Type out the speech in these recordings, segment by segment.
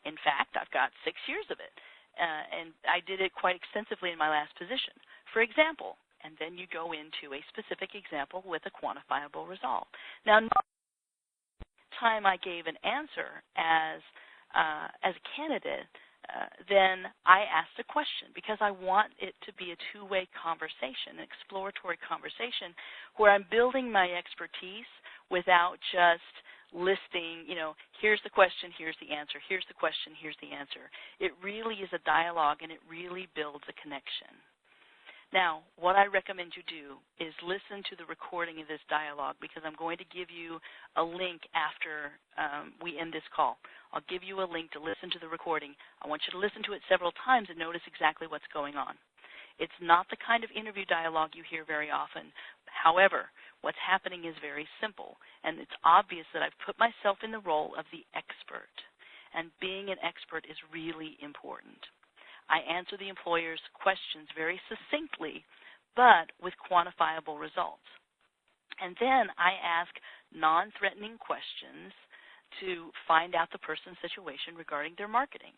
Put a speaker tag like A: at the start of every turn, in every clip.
A: In fact, I've got 6 years of it, and I did it quite extensively in my last position. For example, and then you go into a specific example with a quantifiable result. Now, time I gave an answer as a candidate, then I asked a question because I want it to be a two-way conversation, an exploratory conversation where I'm building my expertise without just listing, here's the question, here's the answer, here's the question, here's the answer. It really is a dialogue, and it really builds a connection. Now, what I recommend you do is listen to the recording of this dialogue, because I'm going to give you a link after we end this call. I'll give you a link to listen to the recording. I want you to listen to it several times and notice exactly what's going on. It's not the kind of interview dialogue you hear very often. However, what's happening is very simple, and it's obvious that I've put myself in the role of the expert, and being an expert is really important. I answer the employer's questions very succinctly, but with quantifiable results. And then I ask non-threatening questions to find out the person's situation regarding their marketing.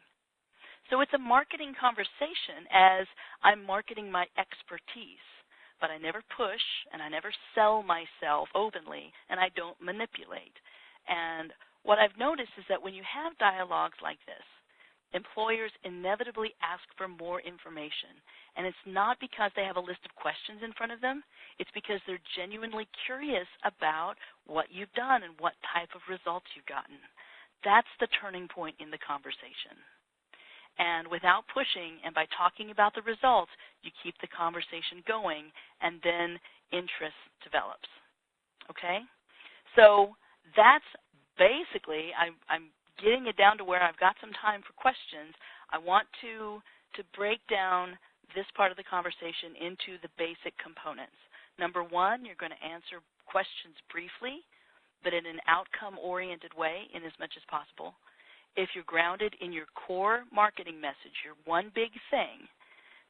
A: So it's a marketing conversation as I'm marketing my expertise, but I never push and I never sell myself openly, and I don't manipulate. And what I've noticed is that when you have dialogues like this, employers inevitably ask for more information, and it's not because they have a list of questions in front of them. It's because they're genuinely curious about what you've done and what type of results you've gotten. That's the turning point in the conversation. And without pushing and by talking about the results, you keep the conversation going, and then interest develops. Okay? So that's basically, I'm getting it down to where I've got some time for questions. I want to break down this part of the conversation into the basic components. Number one, you're going to answer questions briefly, but in an outcome-oriented way in as much as possible. If you're grounded in your core marketing message, your one big thing,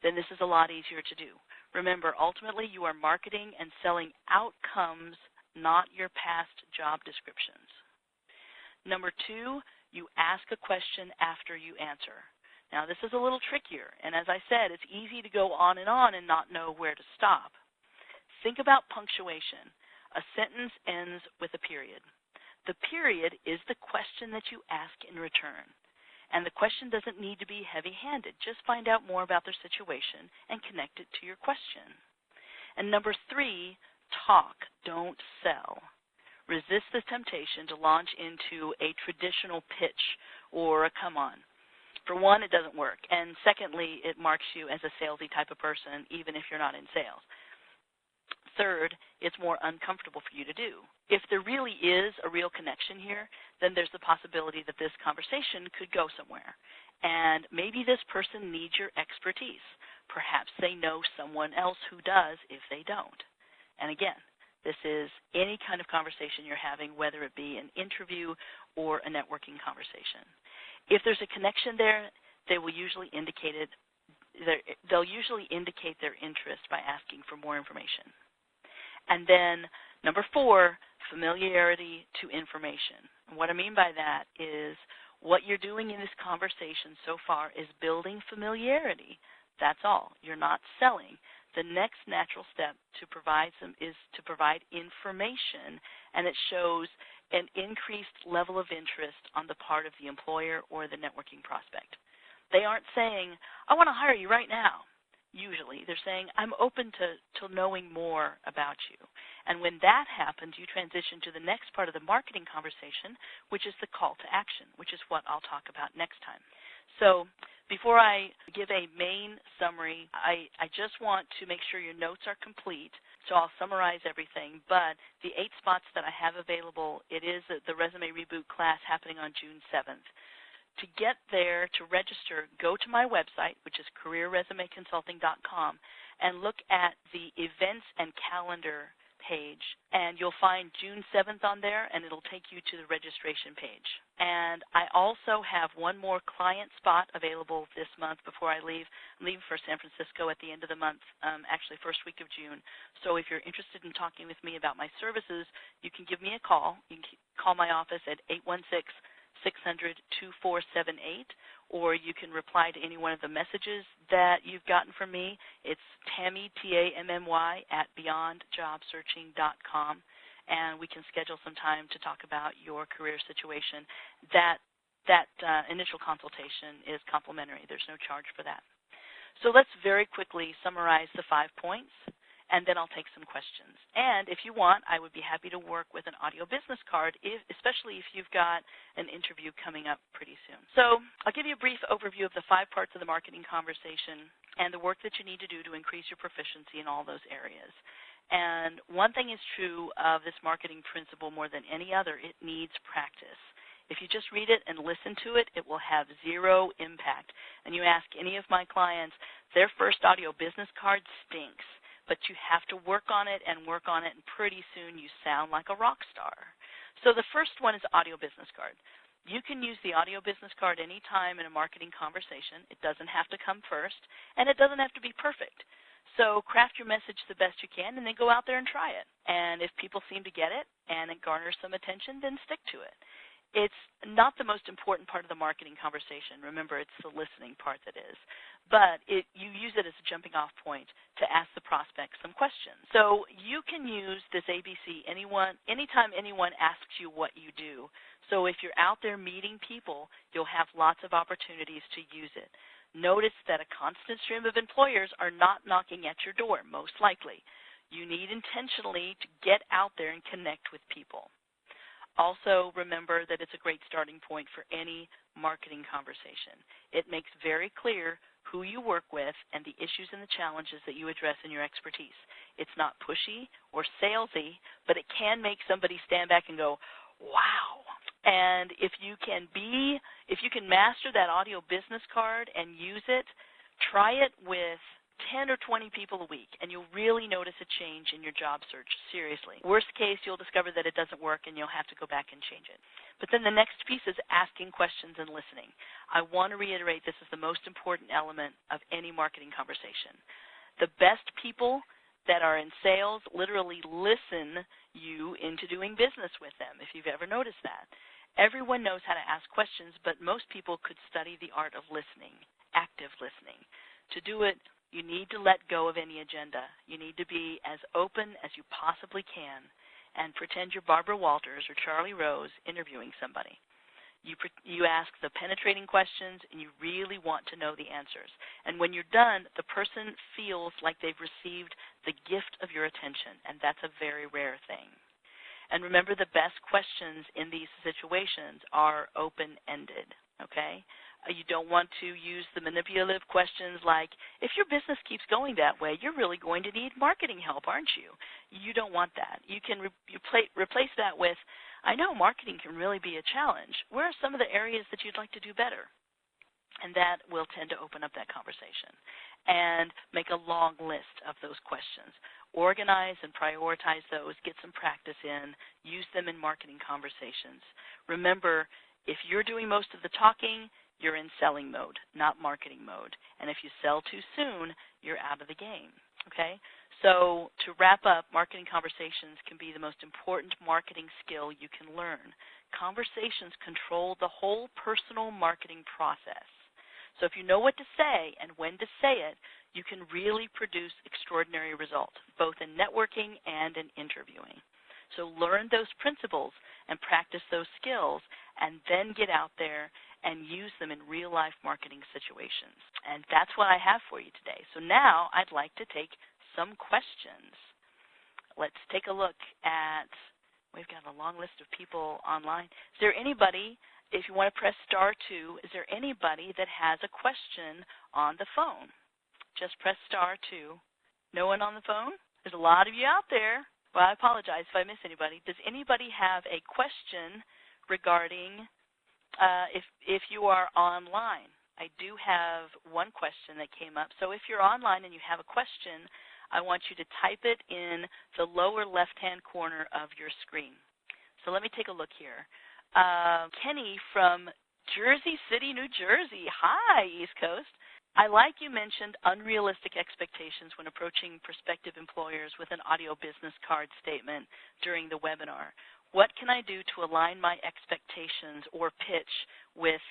A: then this is a lot easier to do. Remember, ultimately, you are marketing and selling outcomes, not your past job descriptions. Number two, you ask a question after you answer. Now, this is a little trickier, and as I said, it's easy to go on and not know where to stop. Think about punctuation. A sentence ends with a period. The period is the question that you ask in return, and the question doesn't need to be heavy-handed. Just find out more about their situation and connect it to your question. And number three, talk, don't sell. Resist the temptation to launch into a traditional pitch or a come on. For one, it doesn't work. And secondly, it marks you as a salesy type of person, even if you're not in sales. Third, it's more uncomfortable for you to do. If there really is a real connection here, then there's the possibility that this conversation could go somewhere. And maybe this person needs your expertise. Perhaps they know someone else who does if they don't. And again, this is any kind of conversation you're having, whether it be an interview or a networking conversation. If there's a connection there, they will usually indicate it. They'll usually indicate their interest by asking for more information. And then number four, familiarity to information. And what I mean by that is what you're doing in this conversation so far is building familiarity. That's all. You're not selling. The next natural step is to provide information, and it shows an increased level of interest on the part of the employer or the networking prospect. They aren't saying, I want to hire you right now. Usually they're saying, I'm open to knowing more about you. And when that happens, you transition to the next part of the marketing conversation, which is the call to action, which is what I'll talk about next time. So before I give a main summary, I just want to make sure your notes are complete, so I'll summarize everything. But the 8 spots that I have available, it is the Resume Reboot class happening on June 7th. To get there, to register, go to my website, which is careerresumeconsulting.com, and look at the events and calendar page, and you'll find June 7th on there, and it'll take you to the registration page. And I also have one more client spot available this month before I leave. I'm leaving for San Francisco at the end of the month, actually first week of June. So if you're interested in talking with me about my services, you can give me a call. You can call my office at 800-600-2478, or you can reply to any one of the messages that you've gotten from me. It's Tammy, Tammy, at beyondjobsearching.com, and we can schedule some time to talk about your career situation. That initial consultation is complimentary. There's no charge for that. So let's very quickly summarize the 5 points, and then I'll take some questions. And if you want, I would be happy to work with an audio business card, especially if you've got an interview coming up pretty soon. So I'll give you a brief overview of the 5 parts of the marketing conversation and the work that you need to do to increase your proficiency in all those areas. And one thing is true of this marketing principle more than any other: it needs practice. If you just read it and listen to it, it will have zero impact. And you ask any of my clients, their first audio business card stinks, but you have to work on it, and pretty soon you sound like a rock star. So the first one is audio business card. You can use the audio business card anytime in a marketing conversation. It doesn't have to come first, and it doesn't have to be perfect. So craft your message the best you can, and then go out there and try it. And if people seem to get it and it garners some attention, then stick to it. It's not the most important part of the marketing conversation. Remember, it's the listening part that is. But you use it as a jumping-off point to ask the prospect some questions. So you can use this ABC anytime anyone asks you what you do. So if you're out there meeting people, you'll have lots of opportunities to use it. Notice that a constant stream of employers are not knocking at your door, most likely. You need intentionally to get out there and connect with people. Also, remember that it's a great starting point for any marketing conversation. It makes very clear who you work with and the issues and the challenges that you address in your expertise. It's not pushy or salesy, but it can make somebody stand back and go, wow. And if you can master that audio business card and use it, try it with 10 or 20 people a week, and you'll really notice a change in your job search, seriously. Worst case, you'll discover that it doesn't work, and you'll have to go back and change it. But then the next piece is asking questions and listening. I want to reiterate this is the most important element of any marketing conversation. The best people that are in sales literally listen you into doing business with them, if you've ever noticed that. Everyone knows how to ask questions, but most people could study the art of listening, active listening. To do it, you need to let go of any agenda. You need to be as open as you possibly can and pretend you're Barbara Walters or Charlie Rose interviewing somebody. You ask the penetrating questions, and you really want to know the answers. And when you're done, the person feels like they've received the gift of your attention, and that's a very rare thing. And remember, the best questions in these situations are open-ended, okay? You don't want to use the manipulative questions like, if your business keeps going that way, you're really going to need marketing help, aren't you? You don't want that. You can replace that with, I know marketing can really be a challenge. Where are some of the areas that you'd like to do better? And that will tend to open up that conversation. And make a long list of those questions. Organize and prioritize those. Get some practice in. Use them in marketing conversations. Remember, if you're doing most of the talking, you're in selling mode, not marketing mode. And if you sell too soon, you're out of the game, okay? So to wrap up, marketing conversations can be the most important marketing skill you can learn. Conversations control the whole personal marketing process. So if you know what to say and when to say it, you can really produce extraordinary results, both in networking and in interviewing. So learn those principles and practice those skills, and then get out there and use them in real-life marketing situations. And that's what I have for you today. So now I'd like to take some questions. Let's take a look at, we've got a long list of people online. Is there anybody, if you want to press *2, is there anybody that has a question on the phone? Just press *2. No one on the phone? There's a lot of you out there. Well, I apologize if I miss anybody. Does anybody have a question regarding if you are online? I do have one question that came up. So if you're online and you have a question, I want you to type it in the lower left-hand corner of your screen. So let me take a look here. Kenny from Jersey City, New Jersey. Hi, East Coast. I like you mentioned unrealistic expectations when approaching prospective employers with an audio business card statement during the webinar. What can I do to align my expectations or pitch with